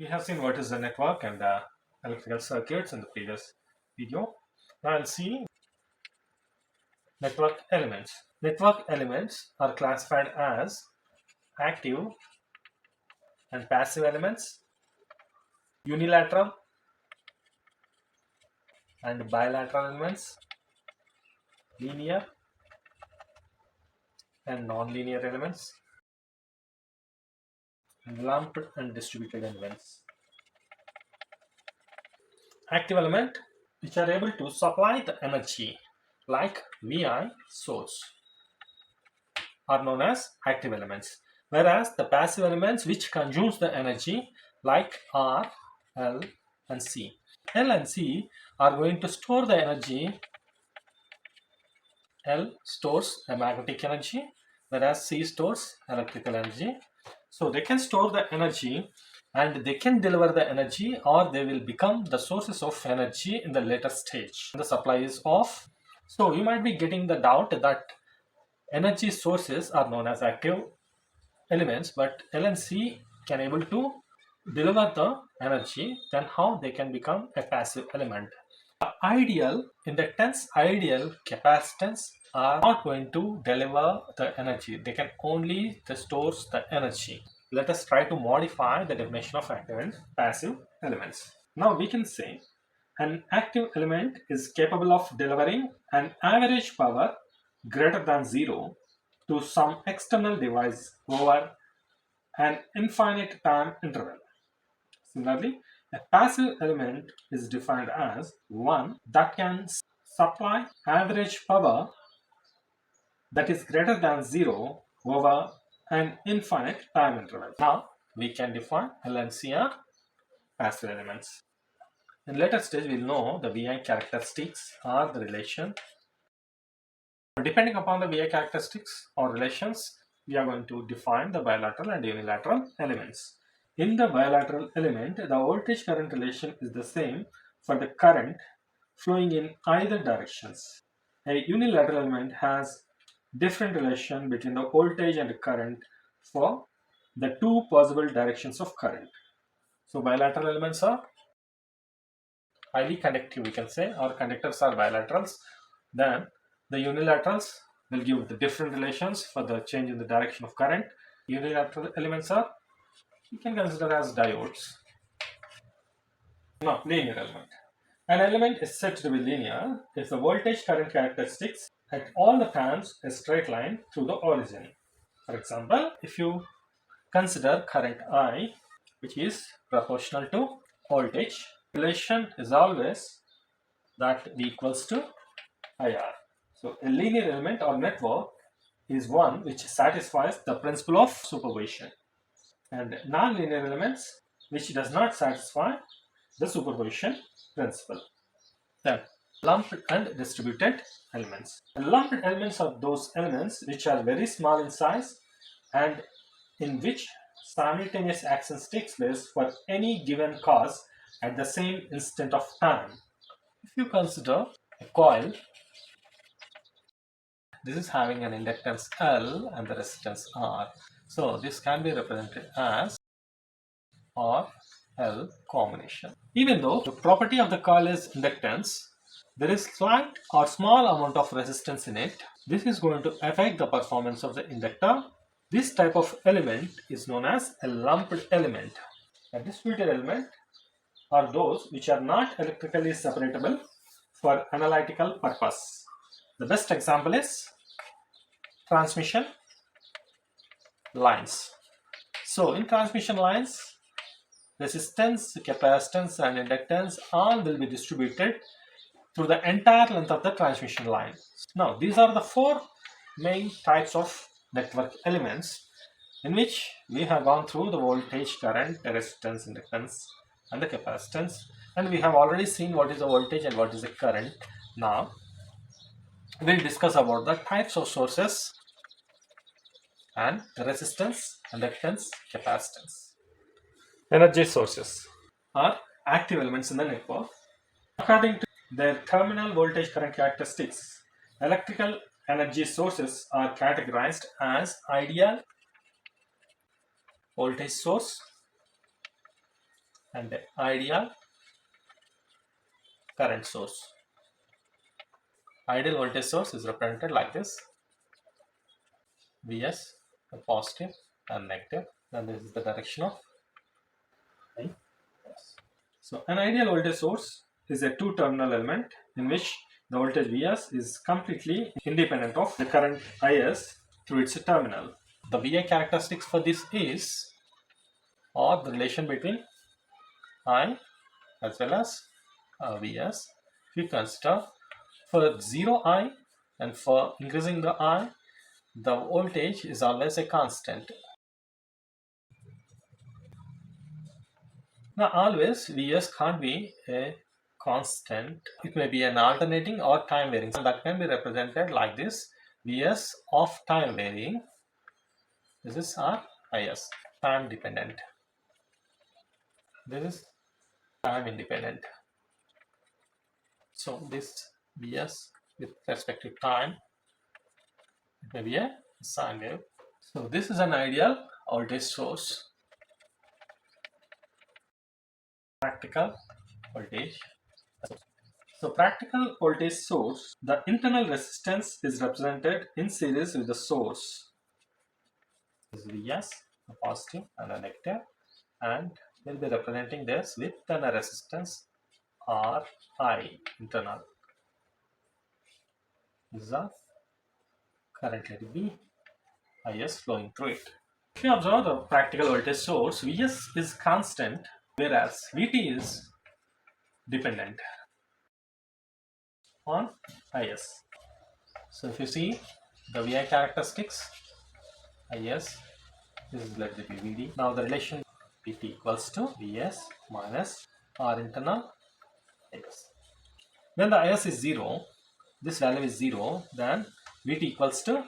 We have seen what is the network and electrical circuits in the previous video. Now I'll see network elements. Network elements are classified as active and passive elements, unilateral and bilateral elements, linear and non-linear elements, and lumped and distributed elements. Active element which are able to supply the energy like Vi source are known as active elements, whereas the passive elements which consumes the energy like R, L and C. L and C are going to store the energy. L stores a magnetic energy, whereas C stores electrical energy. So they can store the energy and they can deliver the energy, or they will become the sources of energy in the later stage. The supply is off. So you might be getting the doubt that energy sources are known as active elements, but L and C can able to deliver the energy, then how they can become a passive element? Ideal inductance, ideal capacitance are not going to deliver the energy. They can only stores the energy. Let us try to modify the definition of active and passive elements. Now we can say an active element is capable of delivering an average power greater than zero to some external device over an infinite time interval. Similarly, a passive element is defined as one that can supply average power that is greater than zero over an infinite time interval. Now, we can define L and C are passive elements. In later stage, we'll know the Vi characteristics or the relation. Depending upon the Vi characteristics or relations, we are going to define the bilateral and unilateral elements. In the bilateral element, the voltage current relation is the same for the current flowing in either directions. A unilateral element has different relation between the voltage and the current for the two possible directions of current. So bilateral elements are highly conductive, we can say, or conductors are bilaterals. Then the unilaterals will give the different relations for the change in the direction of current. Unilateral elements are, you can consider as diodes. Now, linear element. An element is said to be linear if the voltage current characteristics at all the times a straight line through the origin. For example, if you consider current I, which is proportional to voltage, relation is always that V equals to IR. So a linear element or network is one which satisfies the principle of superposition, and non-linear elements which does not satisfy the superposition principle. Then lumped and distributed elements. And lumped elements are those elements which are very small in size and in which simultaneous actions takes place for any given cause at the same instant of time. If you consider a coil, this is having an inductance L and the resistance R. So this can be represented as R L combination. Even though the property of the coil is inductance, there is slight or small amount of resistance in it. This is going to affect the performance of the inductor. This type of element is known as a lumped element. A distributed element are those which are not electrically separable for analytical purpose. The best example is transmission lines. So in transmission lines, resistance, capacitance and inductance all will be distributed through the entire length of the transmission line. Now these are the four main types of network elements in which we have gone through the voltage, current, the resistance, inductance and the capacitance, and we have already seen what is the voltage and what is the current. Now we'll discuss about the types of sources and the resistance, inductance, capacitance. Energy sources are active elements in the network. According to their terminal voltage current characteristics, electrical energy sources are categorized as ideal voltage source, and ideal current source. Ideal voltage source is represented like this: Vs, the positive and negative. Then this is the direction of I. So an ideal voltage source is a two-terminal element in which the voltage Vs is completely independent of the current Is through its terminal. The VI characteristics for this is, or the relation between I as well as Vs. If you consider for 0 I and for increasing the I, the voltage is always a constant. Now always Vs can't be a constant. It may be an alternating or time varying. So that can be represented like this: Vs of time varying. This is our Is, time dependent. This is time independent. So this Vs with respect to time, it may be a sine wave. So this is an ideal voltage source. Practical voltage. So practical voltage source, the internal resistance is represented in series with the source. This is Vs, a positive and a negative, and we'll be representing this with a resistance Ri internal. This is a current, let it be Is flowing through it. If you observe the practical voltage source, Vs is constant, whereas Vt is dependent on Is. So if you see the Vi characteristics, Is, this is let it be Vd. Now the relation Vt equals to Vs minus R internal Is. When the Is is 0, this value is 0, then Vt equals to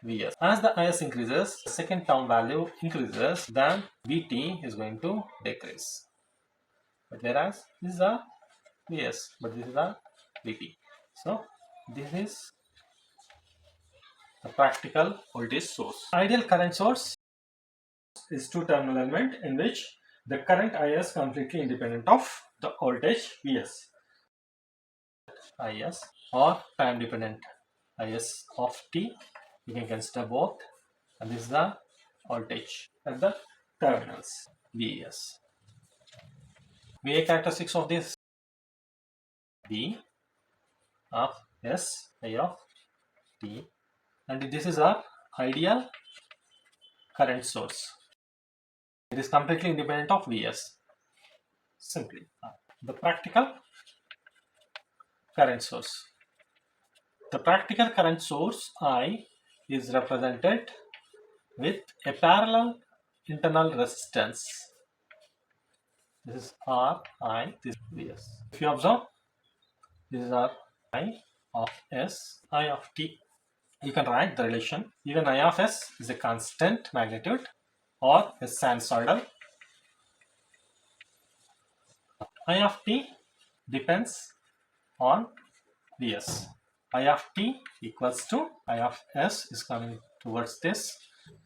Vs. As the Is increases, the second term value increases, then Vt is going to decrease. But whereas this is a Vs, but this is a Vt. So this is the practical voltage source. Ideal current source is two-terminal element in which the current Is completely independent of the voltage Vs. Is or time dependent Is of t, you can consider both, and this is the voltage at the terminals Vs. VA characteristics of this: V of S, I of t, and this is our ideal current source. It is completely independent of Vs. Simply the practical current source. The practical current source I is represented with a parallel internal resistance. This is Ri, this is Vs. If you observe, this is our I of S, I of t. You can write the relation. Even I of S is a constant magnitude or a sinusoidal. I of t depends on Vs. I of t equals to I of S is coming towards this,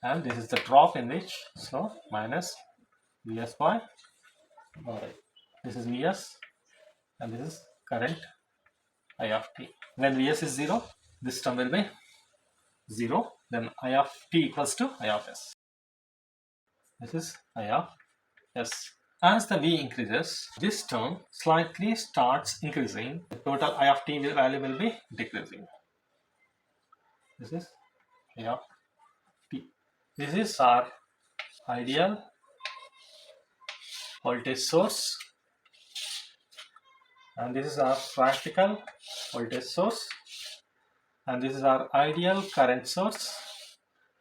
and this is the drop in which, so minus Vs by Ri. This is Vs and this is current I of t. When Vs is 0, this term will be 0, then I of t equals to I of S. This is I of S. As the V increases, this term slightly starts increasing. The total I of t value will be decreasing. This is I of t. This is our ideal voltage source, and this is our practical voltage source, and this is our ideal current source,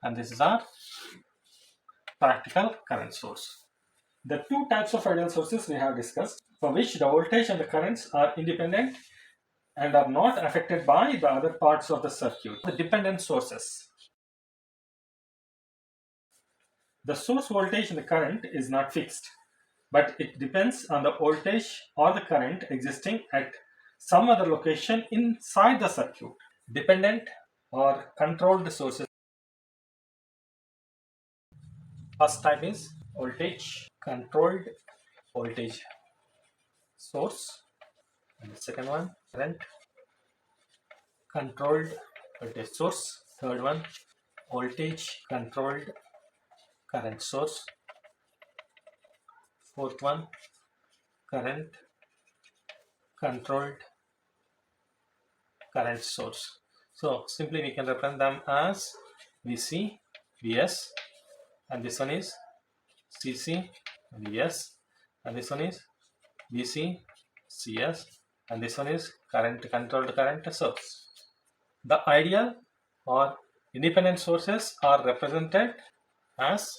and this is our practical current source. The two types of ideal sources we have discussed, for which the voltage and the currents are independent and are not affected by the other parts of the circuit. The dependent sources. The source voltage and the current is not fixed, but it depends on the voltage or the current existing at some other location inside the circuit. Dependent or controlled sources. First type is voltage controlled voltage source, and the second one current controlled voltage source, third one voltage controlled current source, fourth one current controlled current source. So simply we can represent them as VC, Vs, and this one is CC, Vs, and this one is VC, Cs, and this one is current controlled current source. The ideal or independent sources are represented as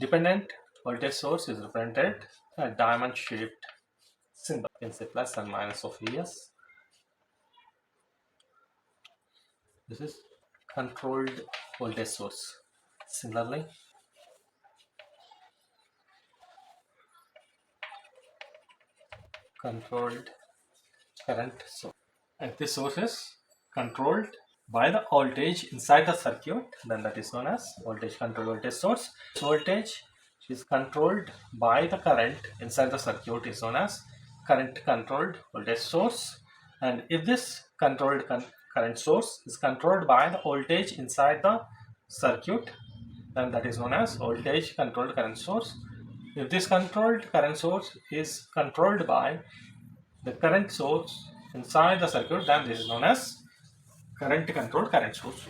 dependent voltage source is represented a diamond shaped symbol. You can say plus and minus of Vs. This is controlled voltage source. Similarly, controlled current source. If this source is controlled by the voltage inside the circuit, then that is known as voltage controlled voltage source. Voltage is controlled by the current inside the circuit is known as current controlled voltage source. And if this controlled current source is controlled by the voltage inside the circuit, then that is known as voltage controlled current source. If this controlled current source is controlled by the current source inside the circuit, then this is known as current controlled current source.